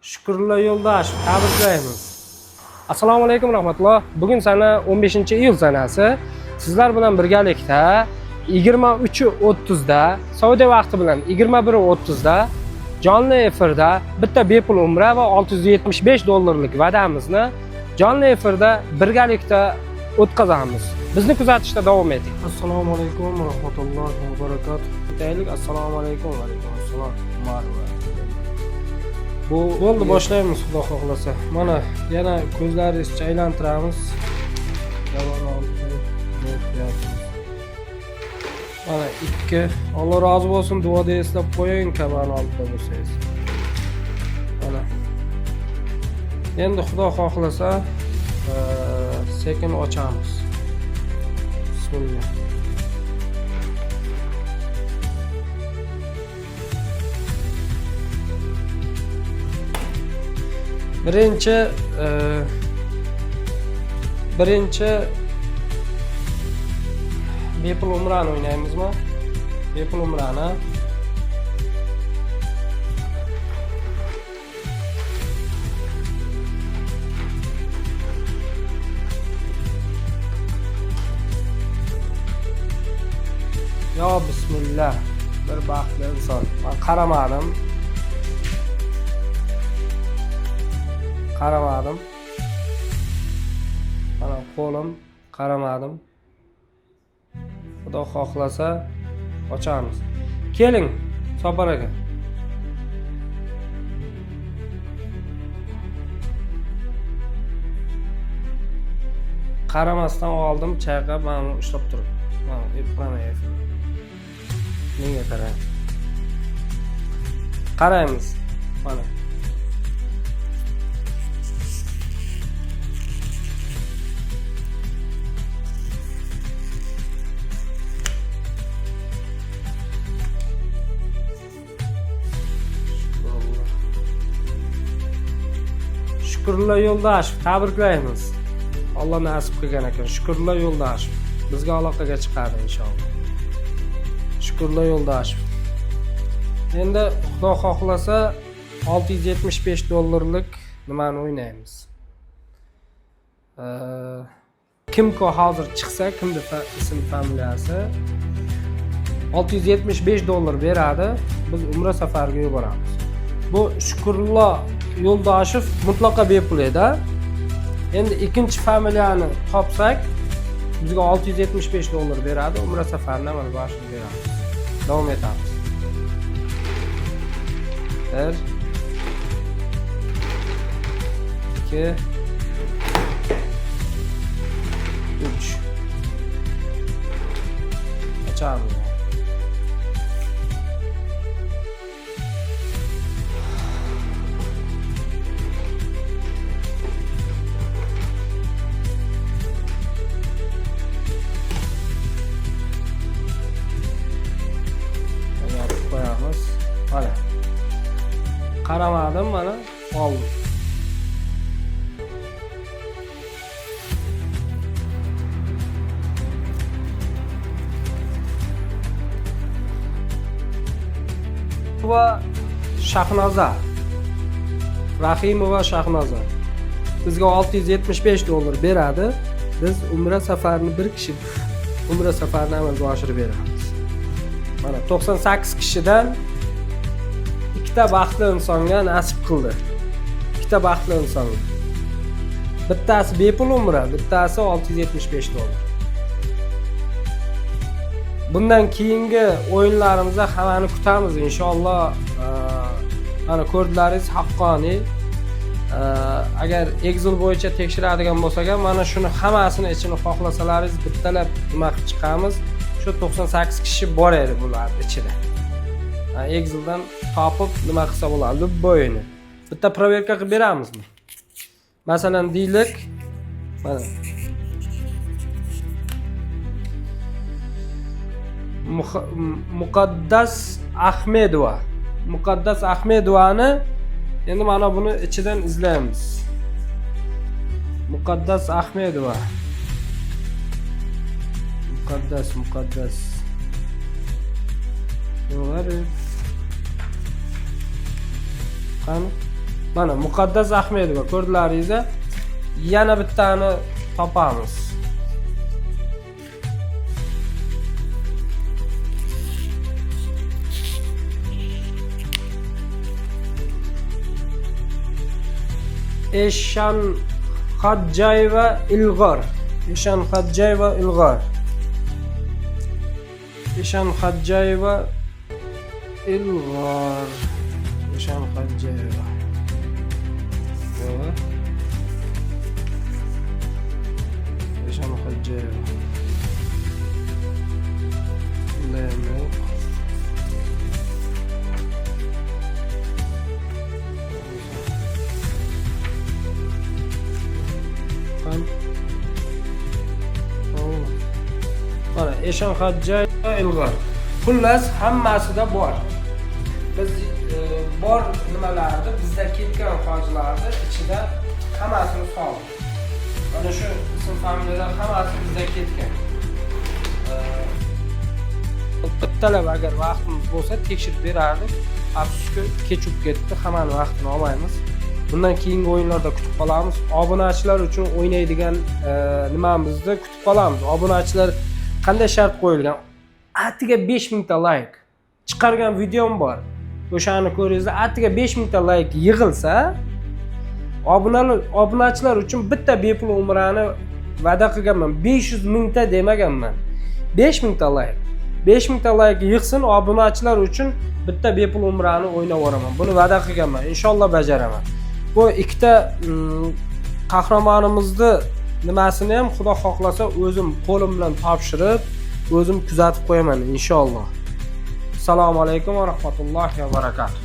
Shukrullo Yo'ldoshev, tabriklaymiz. Assalomu alaykum rahmatulloh. Bugun sana 15-iyul sanasi. Sizlar bilan birgalikda 23:30 da Saudiya vaqti bilan 21:30 da jonli efirda bitta bepul umra va $675 va'damizni jonli efirda birgalikda o'tkazamiz. Bizni kuzatishda davom eting. Assalomu alaykum rahmatullohi va barakatuh. Deylik, assalomu alaykum va alaykum assalom. Marhamat. Bu bo'ldi, boshlaymiz xudo xohlasa. Mana yana ko'zlaringizni aylantiramiz. Mana 2. Alloh rozi bo'lsin, duoda eslab qo'ying, kamani olib bo'lsangiz. Mana. Endi xudo xohlasa sekin ochamiz. Bismillah. Birinchi bepul umrani o'ynaymizmi? Bepul umrani yo bismillah, bir baxtli inson. Men qaramadim. Mana qo'lim qaramadim. Xudo xohlasa ochamiz. Keling, Sabir aka. Qaramasdan oldim, chayqab, mana ushlab turib. Mana ekranga efir. Menga qarang. Qaraymiz. Mana. Shukrullo Yo'ldoshev, tabriklaymiz. Alloh nasib qilgan ekan. Shukrullo Yo'ldoshev bizga aloqaga chiqadi inshaalloh. Shukrullo Yo'ldoshev. Endi xudo xohlasa $675 nimani o'ynaymiz. Kimko hozir chiqsa, kimning ism familiyasi $675 beradi. Biz umra safariga yuboramiz. Bu Shukrullo Yo'ldoshev mutlaqo bepul edi. Endi ikkinchi familiyani topsak, bizga $675 beradi. Umra safarini amalga oshirib beramiz. Davom etamiz. 1 2 3 Açalım. Mana qaramadim, mana oldim. Va Shahnoza Rahimova Shahnoza bizga $675 beradi. Biz umra safarini bir kishi umra safarini amalga oshirib beramiz. Mana 98 kishidan ikkita baxtli insonga nasib qildi. Ikkita baxtli inson. Bittasi bepul umra, bittasi $675. Bundan keyingi o'yinlarimizda hammani kutamiz inshaalloh. Mana ko'rdilaringiz, haqqoniy. Agar Excel bo'yicha tekshiradigan bo'lsak ham, mana shuni hammasini ichini xohlasalaringiz bittalab nima qilib chiqamiz. Shu 98 kishi bor edi bular ichida. Exceldan topib nima qilsa bo'ladi, любойni. Bitta proverka qilib beramizmi? Masalan, deylik, mana Muqaddas Ahmedovani endi mana buni ichidan izlaymiz. Muqaddas Ahmedova. Muqaddas. Yo'g'ari. Qani? Mana Muqaddas Ahmedova ko'rdilaringiz. Yana bittani topamiz. Eshan Xodjayeva Ilg'or. Eshan Xodjayeva Ilg'or. Eshan Xodjayeva Ilg'or. Eshan Xodjayeva. Eshan Xodjayeva. Mana Eshan Xodjayeva Ilg'or. Xullas hammasida bor. Biz bor nimalarni bizda ketgan hojilarni ichida hammasini soldik. Mana shu ism familiyalar hammasi bizda ketgan. Talab agar vaqtimiz bo'lsa tekshirib berardik. Afsuski kech o'tib ketdi, hammani vaqtini olmaymiz. Bundan keyingi o'yinlarda kutib qolamiz. Obunachilar uchun o'ynaydigan nimamizni kutib qolamiz. Obunachilar qanday shart qo'yilgan? Atiga 5000 ta like chiqargan videom bor. O'shani ko'ringizlar. Atiga 5000 ta like yig'ilsa, obunachilar uchun bitta bepul umrani va'da qilganman. 500 mingta demaganman. 5000 ta like. 5000 ta like yig'sin, obunachilar uchun bitta bepul umrani o'ynab o'raman. Buni va'da qilganman. Inshaalloh bajaraman. Bu ikkita qahramonimizni nimasini ham Xudo xohlasa o'zim qo'lim bilan topshirib, o'zim kuzatib qo'yaman inshaalloh. Assalomu alaykum va rahmatullohi va barakatuh.